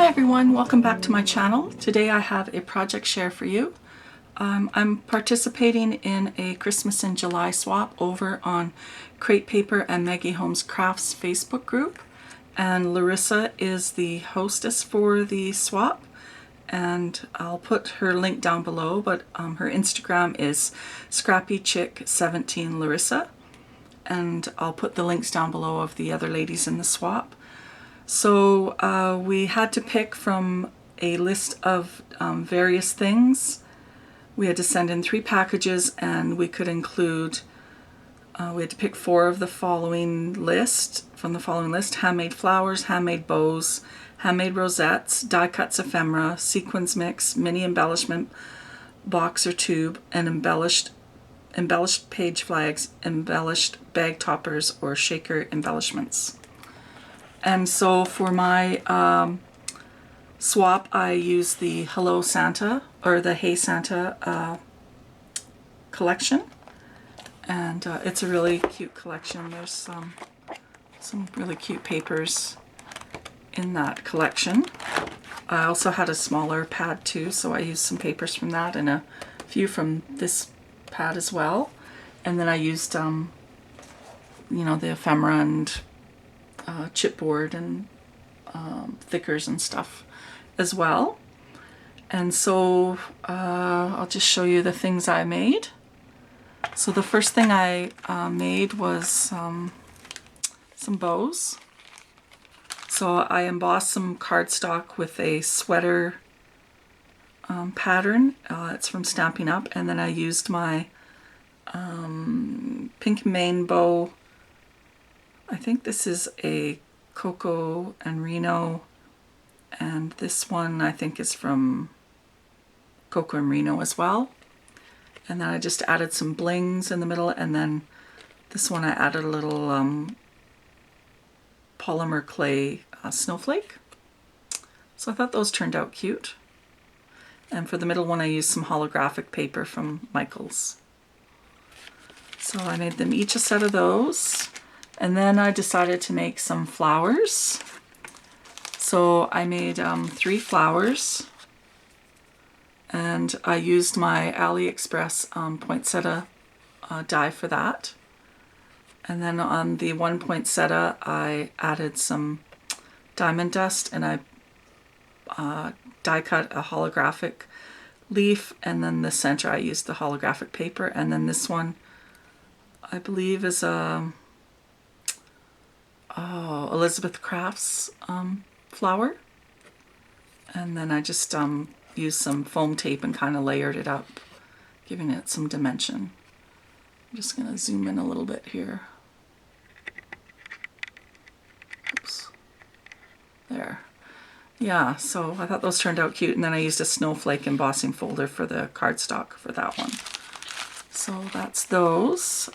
Hi everyone, welcome back to my channel. Today I have a project share for you. I'm participating in a Christmas in July swap over on Crate Paper and Maggie Holmes Crafts Facebook group. And Larissa is the hostess for the swap. And I'll put her link down below, but her Instagram is ScrappyChick17Larissa. And I'll put the links down below of the other ladies in the swap. So we had to pick from a list of various things. We had to send in 3 packages, and we could include, we had to pick 4 of the following list, from the following list: handmade flowers, handmade bows, handmade rosettes, die cuts ephemera, sequins mix, mini embellishment box or tube, and embellished page flags, embellished bag toppers, or shaker embellishments. And so for my swap, I used the Hello Santa, or the Hey Santa collection. And it's a really cute collection. There's some really cute papers in that collection. I also had a smaller pad too, so I used some papers from that and a few from this pad as well. And then I used, you know, the ephemera and chipboard and thickers and stuff as well. And so I'll just show you the things I made. So the first thing I made was some bows. So I embossed some cardstock with a sweater pattern. It's from Stampin' Up! And then I used my Pink Mane bow. I think this is a Coco and Reno, and this one I think is from Coco and Reno as well. And then I just added some blings in the middle, and then this one I added a little polymer clay snowflake. So I thought those turned out cute. And for the middle one I used some holographic paper from Michaels. So I made them each a set of those. And then I decided to make some flowers. So I made 3 flowers, and I used my AliExpress poinsettia die for that. And then on the one poinsettia I added some diamond dust, and I die cut a holographic leaf, and then the center I used the holographic paper. And then this one I believe is a Elizabeth Crafts flower. And then I just used some foam tape and kind of layered it up, giving it some dimension. I'm just going to zoom in a little bit here. Oops. There. Yeah, so I thought those turned out cute, and then I used a snowflake embossing folder for the cardstock for that one. So that's those.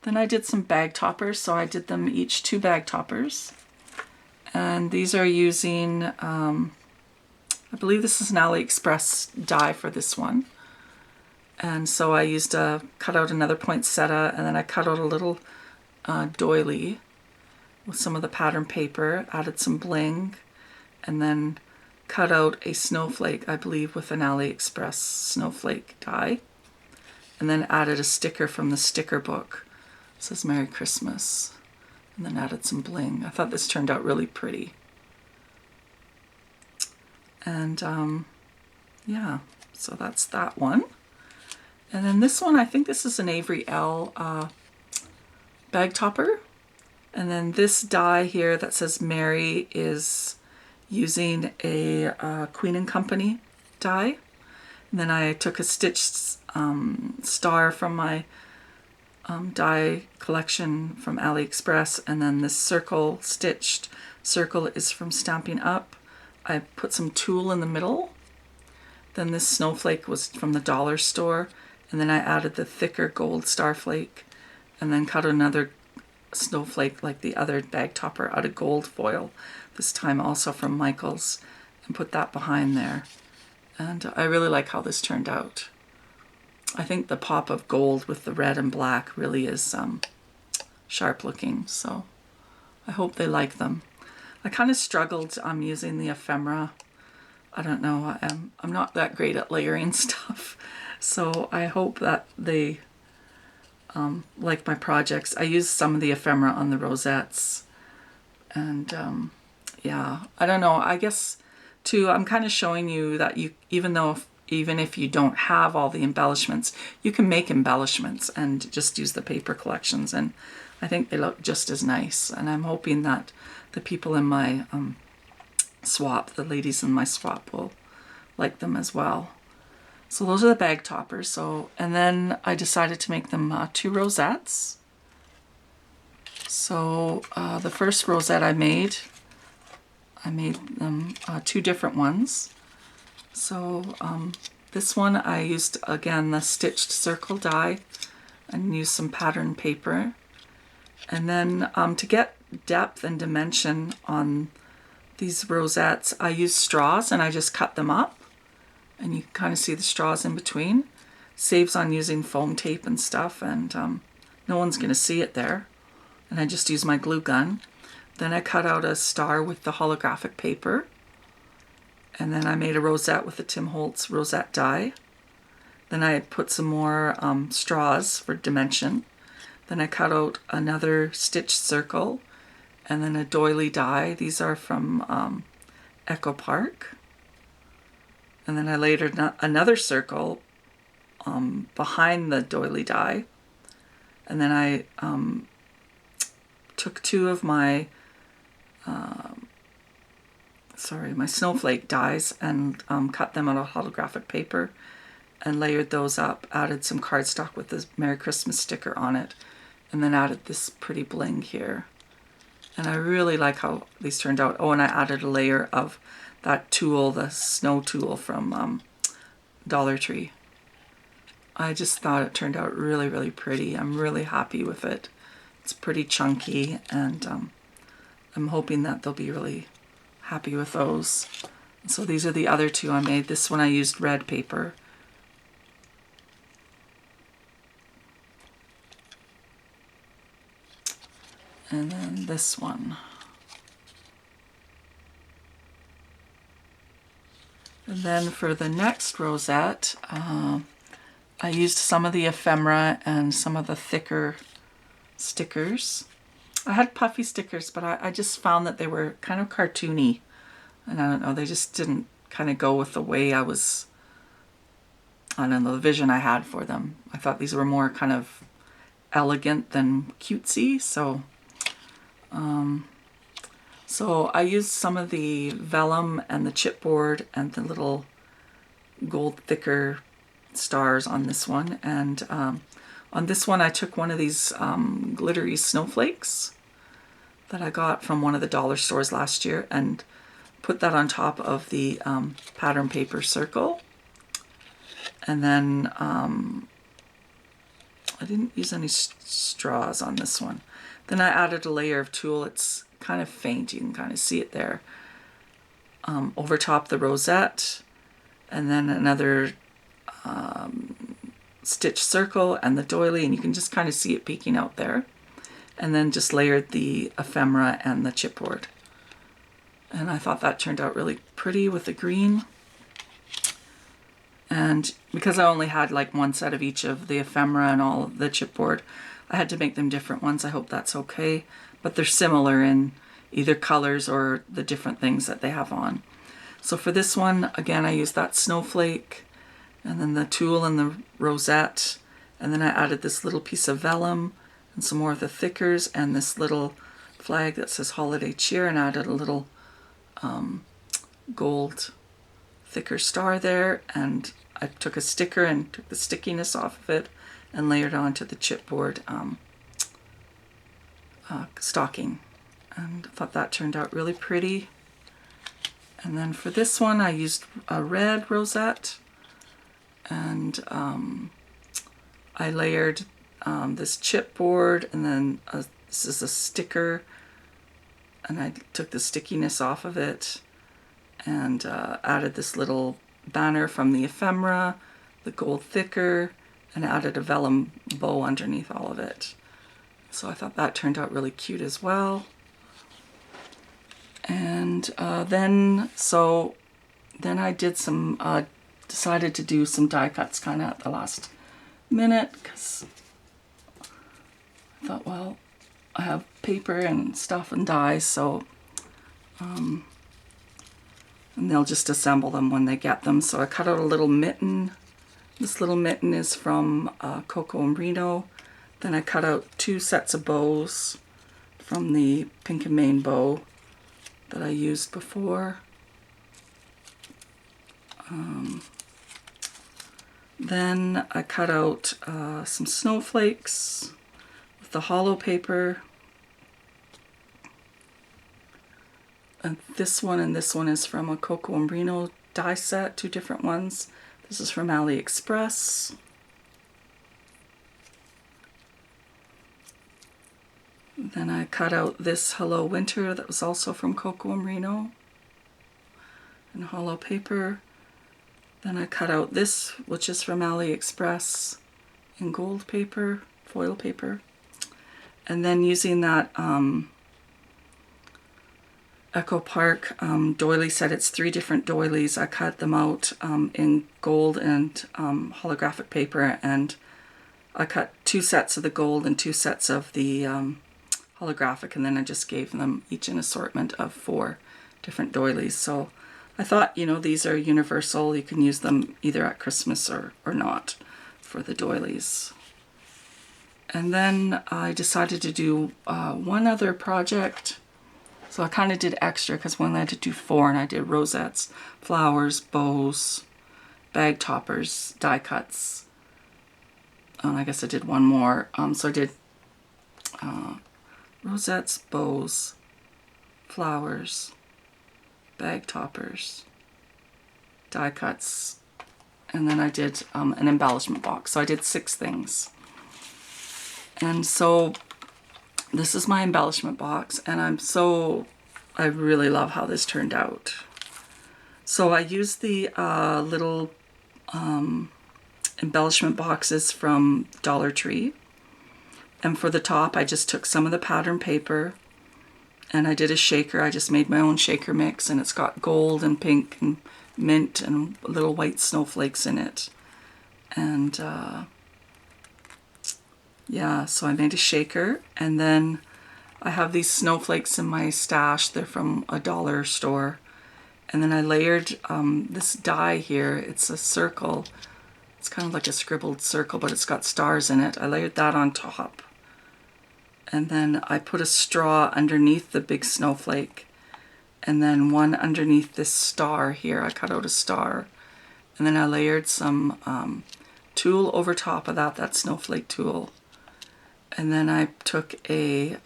Then I did some bag toppers, so I did them each 2 bag toppers. And these are using, I believe this is an AliExpress die for this one. And so I used cut out another poinsettia, and then I cut out a little doily with some of the pattern paper, added some bling, and then cut out a snowflake, I believe with an AliExpress snowflake die. And then added a sticker from the sticker book. It says Merry Christmas, and then added some bling. I thought this turned out really pretty. And yeah, so that's that one. And then this one, I think this is an Avery Elle bag topper. And then this die here that says Mary is using a Queen & Company die. And then I took a stitched star from my die collection from AliExpress, and then this circle stitched circle is from Stampin' Up! I put some tulle in the middle. Then this snowflake was from the dollar store, and then I added the thicker gold starflake, and then cut another snowflake like the other bag topper out of gold foil, this time also from Michaels, and put that behind there. And I really like how this turned out. I think the pop of gold with the red and black really is sharp looking, so I hope they like them. I kind of struggled using the ephemera. I don't know, I'm not that great at layering stuff. So I hope that they like my projects. I used some of the ephemera on the rosettes. And yeah, I don't know. I guess too, I'm kind of showing you that you, even if you don't have all the embellishments, you can make embellishments and just use the paper collections. And I think they look just as nice. And I'm hoping that the people in my swap, the ladies in my swap, will like them as well. So those are the bag toppers. So, and then I decided to make them 2 rosettes. So the first rosette I made them 2 different ones. So this one I used, again, the stitched circle die and used some pattern paper. And then to get depth and dimension on these rosettes, I used straws and I just cut them up. And you can kind of see the straws in between. Saves on using foam tape and stuff, and no one's going to see it there. And I just use my glue gun. Then I cut out a star with the holographic paper. And then I made a rosette with the Tim Holtz rosette die. Then I put some more straws for dimension. Then I cut out another stitched circle and then a doily die. These are from Echo Park. And then I laid another circle behind the doily die. And then I took 2 of my my snowflake dies and cut them out of holographic paper and layered those up, added some cardstock with the Merry Christmas sticker on it, and then added this pretty bling here. And I really like how these turned out. Oh, and I added a layer of that tool, the snow tool from Dollar Tree. I just thought it turned out really, really pretty. I'm really happy with it. It's pretty chunky, and I'm hoping that they'll be really happy with those. So these are the other 2 I made. This one I used red paper. And then this one. And then for the next rosette, I used some of the ephemera and some of the thicker stickers. I had puffy stickers, but I just found that they were kind of cartoony. And I don't know, they just didn't kind of go with the way I don't know, the vision I had for them. I thought these were more kind of elegant than cutesy, so I used some of the vellum and the chipboard and the little gold thicker stars on this one. And on this one I took one of these glittery snowflakes that I got from one of the dollar stores last year and put that on top of the pattern paper circle. And then I didn't use any straws on this one. Then I added a layer of tulle. It's kind of faint, you can kind of see it there, over top the rosette, and then another stitched circle and the doily, and you can just kind of see it peeking out there. And then just layered the ephemera and the chipboard. And I thought that turned out really pretty with the green. And because I only had like 1 set of each of the ephemera and all of the chipboard, I had to make them different ones. I hope that's okay. But they're similar in either colors or the different things that they have on. So for this one, again, I used that snowflake and then the tulle and the rosette. And then I added this little piece of vellum and some more of the thickers and this little flag that says Holiday Cheer, and added a little gold thicker star there. And I took a sticker and took the stickiness off of it and layered onto the chipboard stocking. And I thought that turned out really pretty. And then for this one I used a red rosette, and I layered this chipboard, and then this is a sticker, and I took the stickiness off of it and added this little banner from the ephemera, the gold thicker, and added a vellum bow underneath all of it. So I thought that turned out really cute as well. And then I did some, decided to do some die cuts kind of at the last minute, because I thought, well, I have paper and stuff and dies, so, and they'll just assemble them when they get them. So I cut out a little mitten. This little mitten is from Coco and Reno. Then I cut out 2 sets of bows from the Pink and Main bow that I used before. Then I cut out some snowflakes with the hollow paper. And this one is from a Coco and Reno die set, 2 different ones. This is from AliExpress. Then I cut out this Hello Winter that was also from Coco and Reno in hollow paper. Then I cut out this, which is from AliExpress, in gold paper, foil paper. And then using that Echo Park doily set, it's 3 different doilies. I cut them out in gold and holographic paper, and I cut 2 sets of the gold and 2 sets of the holographic, and then I just gave them each an assortment of 4 different doilies. So I thought, you know, these are universal. You can use them either at Christmas or not for the doilies. And then I decided to do one other project. So I kind of did extra, because when I had to do 4, and I did rosettes, flowers, bows, bag toppers, die cuts. I guess I did one more. So I did rosettes, bows, flowers, bag toppers, die cuts, and then I did an embellishment box. So I did 6 things. And so this is my embellishment box, and I really love how this turned out. So I used the little embellishment boxes from Dollar Tree. And for the top, I just took some of the pattern paper and I did a shaker. I just made my own shaker mix, and it's got gold and pink and mint and little white snowflakes in it. And yeah, so I made a shaker, and then I have these snowflakes in my stash. They're from a dollar store. And then I layered this die here. It's a circle. It's kind of like a scribbled circle, but it's got stars in it. I layered that on top. And then I put a straw underneath the big snowflake. And then one underneath this star here. I cut out a star. And then I layered some tulle over top of that snowflake tulle. And then I took a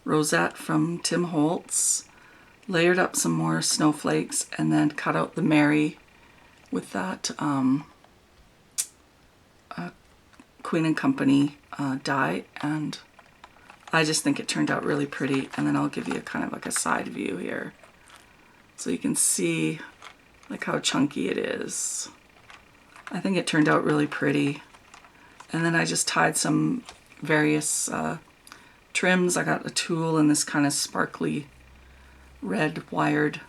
rosette from Tim Holtz, layered up some more snowflakes, and then cut out the Mary with that Queen and Company die, and I just think it turned out really pretty. And then I'll give you kind of like a side view here, so you can see like how chunky it is. I think it turned out really pretty. And then I just tied some various trims. I got a tulle and this kind of sparkly red wired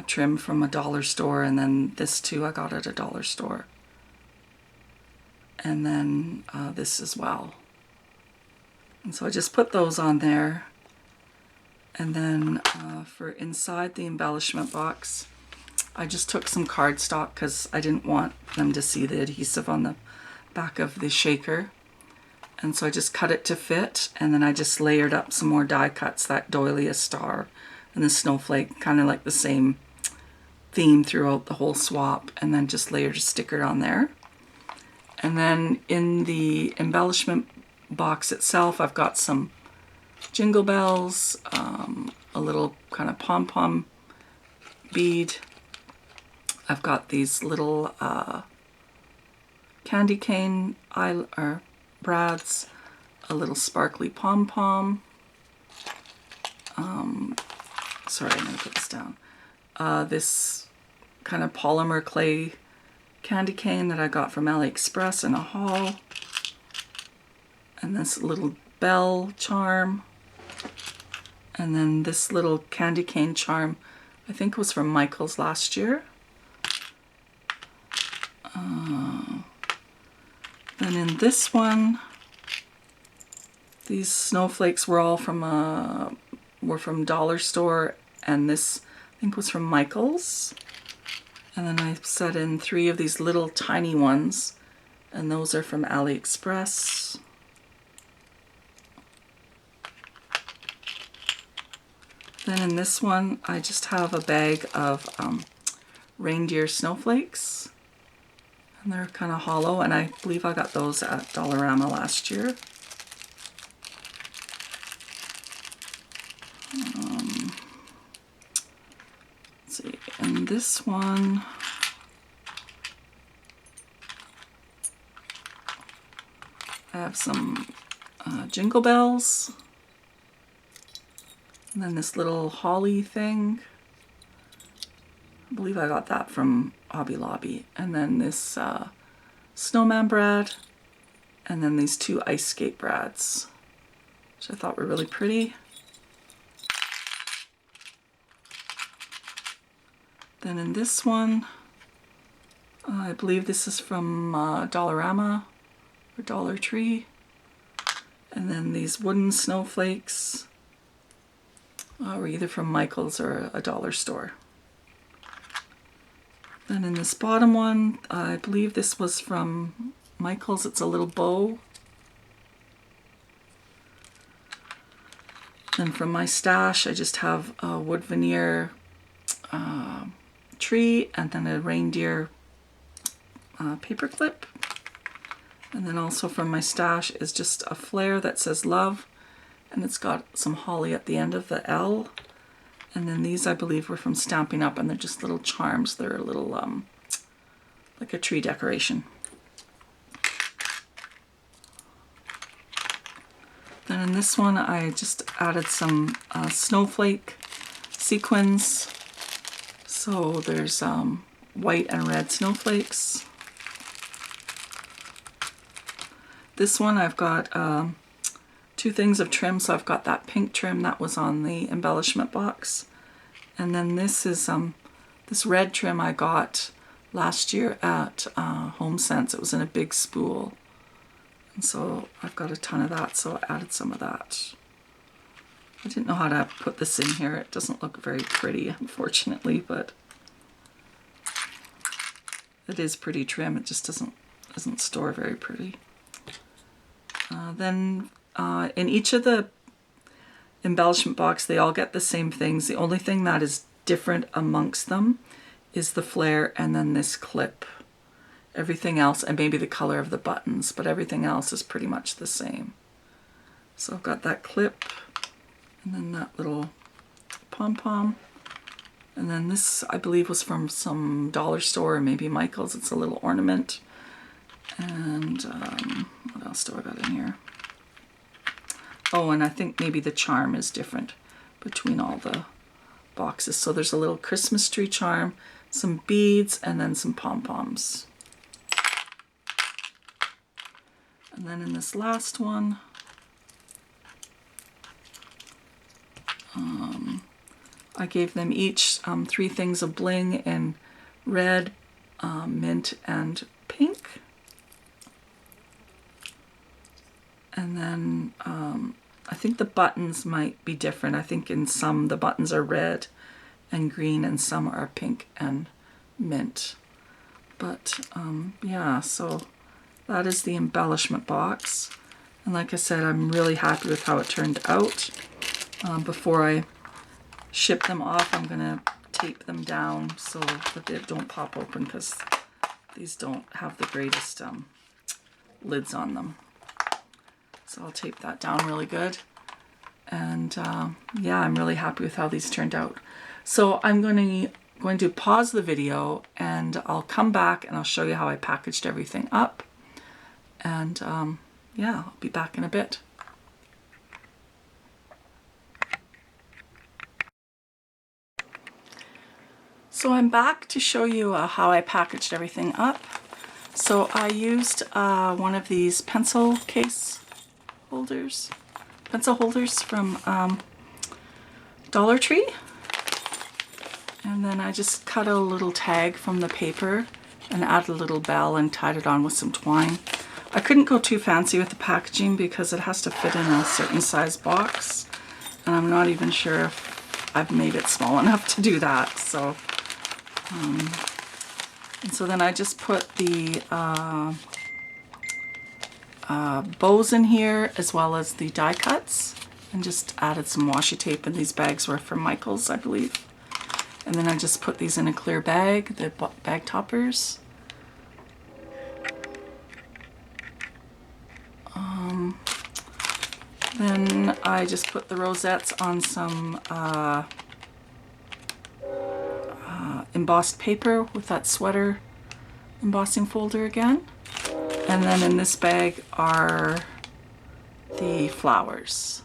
trim from a dollar store, and then this too I got at a dollar store. And then this as well. And so I just put those on there. And then for inside the embellishment box, I just took some cardstock because I didn't want them to see the adhesive on the back of the shaker. And so I just cut it to fit, and then I just layered up some more die cuts, that doily, a star, and the snowflake, kind of like the same theme throughout the whole swap, and then just layered a sticker on there. And then in the embellishment box itself, I've got some jingle bells, a little kind of pom-pom bead. I've got these little candy cane brads, a little sparkly pom-pom. Sorry, I'm going to put this down. This kind of polymer clay candy cane that I got from AliExpress in a haul. And this little bell charm. And then this little candy cane charm, I think was from Michaels last year. Then in this one, these snowflakes were all from Dollar Store, and this I think was from Michaels. And then I set in 3 of these little tiny ones, and those are from AliExpress. Then in this one, I just have a bag of reindeer snowflakes, and they're kind of hollow, and I believe I got those at Dollarama last year. Let's see, and this one, I have some jingle bells. And then this little holly thing, I believe I got that from Hobby Lobby. And then this snowman brad, and then these 2 ice skate brads, which I thought were really pretty. Then in this one, I believe this is from Dollarama or Dollar Tree. And then these wooden snowflakes were either from Michaels or a dollar store. Then in this bottom one, I believe this was from Michaels. It's a little bow. Then from my stash, I just have a wood veneer tree, and then a reindeer paper clip. And then also from my stash is just a flare that says love, and it's got some holly at the end of the L. And then these, I believe, were from Stampin' Up, and they're just little charms. They're a little like a tree decoration. Then in this one, I just added some snowflake sequins. So there's white and red snowflakes. This one I've got 2 things of trim. So I've got that pink trim that was on the embellishment box. And then this is this red trim I got last year at HomeSense. It was in a big spool. And so I've got a ton of that, so I added some of that. I didn't know how to put this in here. It doesn't look very pretty, unfortunately, but it is pretty trim. It just doesn't store very pretty. Then in each of the embellishment box, they all get the same things. The only thing that is different amongst them is the flare and then this clip. Everything else, and maybe the color of the buttons, but everything else is pretty much the same. So I've got that clip, and then that little pom-pom. And then this, I believe, was from some dollar store or maybe Michael's. It's a little ornament. And what else do I got in here? Oh, and I think maybe the charm is different between all the boxes. So there's a little Christmas tree charm, some beads, and then some pom-poms. And then in this last one, I gave them each 3 things of bling in red, mint, and pink. And then I think the buttons might be different. I think in some the buttons are red and green, and some are pink and mint. But yeah, so that is the embellishment box. And like I said, I'm really happy with how it turned out. Before I ship them off, I'm gonna tape them down so that they don't pop open, because these don't have the greatest lids on them. So I'll tape that down really good. And yeah, I'm really happy with how these turned out. So I'm going to pause the video, and I'll come back and I'll show you how I packaged everything up. And yeah, I'll be back in a bit. So I'm back to show you how I packaged everything up. So I used one of these pencil holders from Dollar Tree. And then I just cut a little tag from the paper and added a little bell and tied it on with some twine. I couldn't go too fancy with the packaging because it has to fit in a certain size box. And I'm not even sure if I've made it small enough to do that. So, and so then I just put the bows in here as well as the die cuts and just added some washi tape, and these bags were from Michaels, I believe. And then I just put these in a clear bag, the bag toppers. Then I just put the rosettes on some embossed paper with that sweater embossing folder again. And then in this bag are the flowers.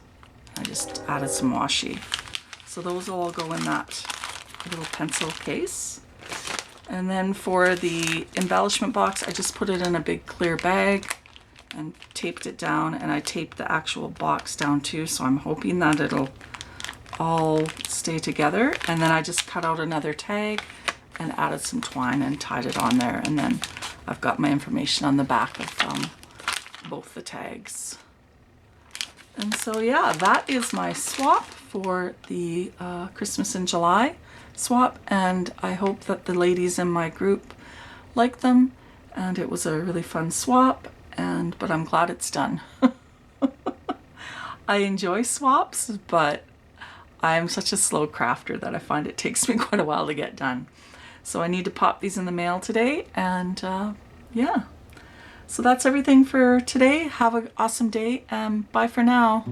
I just added some washi. So those will all go in that little pencil case. And then for the embellishment box, I just put it in a big clear bag and taped it down, and I taped the actual box down too, so I'm hoping that it'll all stay together. And then I just cut out another tag and added some twine and tied it on there, and then I've got my information on the back of both the tags. And so yeah, that is my swap for the Christmas in July swap, and I hope that the ladies in my group like them, and it was a really fun swap, but I'm glad it's done. I enjoy swaps, but I'm such a slow crafter that I find it takes me quite a while to get done. So I need to pop these in the mail today, and yeah. So that's everything for today. Have an awesome day, and bye for now.